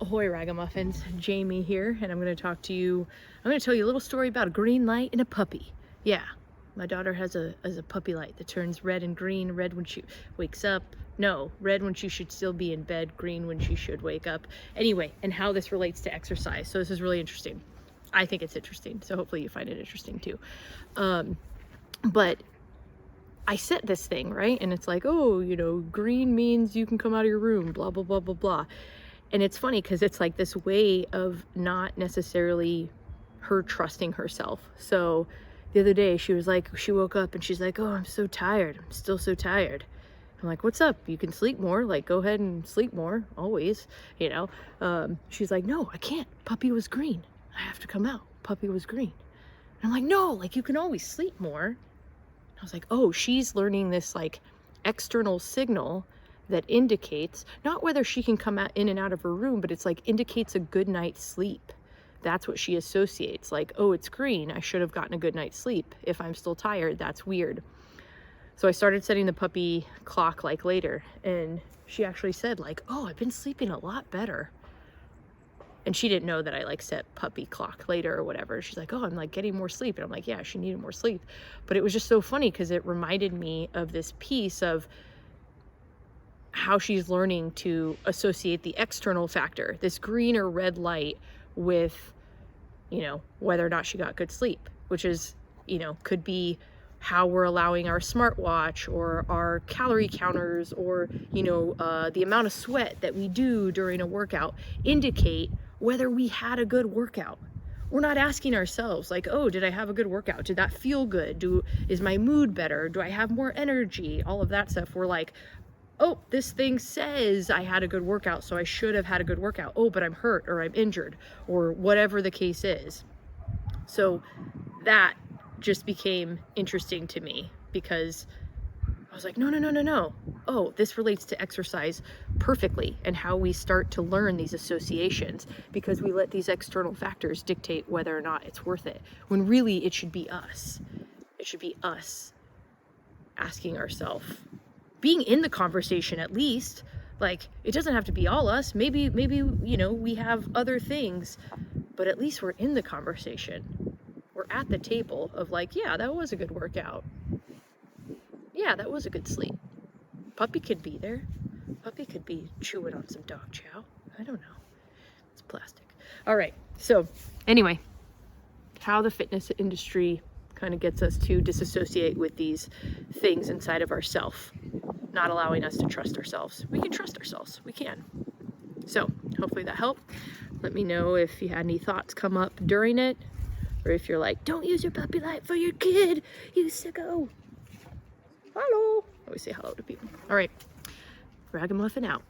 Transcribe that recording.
Ahoy ragamuffins, Jamie here, and I'm going to tell you a little story about a green light and a puppy. Yeah, my daughter has a puppy light that turns red and green, red when she wakes up. No, red when she should still be in bed, green when she should wake up. Anyway, and how this relates to exercise. So this is really interesting. I think it's interesting, so hopefully you find it interesting too. But I set this thing, right? And it's like, oh, green means you can come out of your room, blah, blah, blah, blah, blah. And it's funny because it's like this way of not necessarily her trusting herself. So the other day she woke up and she's like, oh, I'm so tired. I'm still so tired. I'm like, what's up? You can sleep more. Like, go ahead and sleep more, always, She's like, no, I can't. Puppy was green. I have to come out. Puppy was green. And I'm like, no, like you can always sleep more. I was like, oh, she's learning this like external signal that indicates not whether she can come out in and out of her room, but it's like indicates a good night's sleep. That's what she associates. Like, oh, it's green. I should have gotten a good night's sleep. If I'm still tired, that's weird. So I started setting the puppy clock like later, and she actually said like, oh, I've been sleeping a lot better. And she didn't know that I like set puppy clock later or whatever. She's like, oh, I'm like getting more sleep. And I'm like, yeah, she needed more sleep. But it was just so funny because it reminded me of this piece of how she's learning to associate the external factor, this green or red light, with, whether or not she got good sleep, which is, could be how we're allowing our smartwatch or our calorie counters or, the amount of sweat that we do during a workout indicate whether we had a good workout. We're not asking ourselves like, oh, did I have a good workout? Did that feel good? Is my mood better? Do I have more energy? All of that stuff. We're like, oh, this thing says I had a good workout, so I should have had a good workout. Oh, but I'm hurt or I'm injured or whatever the case is. So that just became interesting to me because I was like, no. Oh, this relates to exercise perfectly and how we start to learn these associations because we let these external factors dictate whether or not it's worth it, when really it should be us. It should be us asking ourselves, being in the conversation at least. Like, it doesn't have to be all us. Maybe, we have other things, but at least we're in the conversation. We're at the table of like, yeah, that was a good workout. Yeah, that was a good sleep. Puppy could be there. Puppy could be chewing on some dog chow. I don't know. It's plastic. All right. So anyway, how the fitness industry kind of gets us to disassociate with these things inside of ourselves, not allowing us to trust ourselves. We can trust ourselves. We can. So hopefully that helped. Let me know if you had any thoughts come up during it, or if you're like, don't use your puppy light for your kid, you sicko. Hello. I always say hello to people. All right. Ragamuffin out.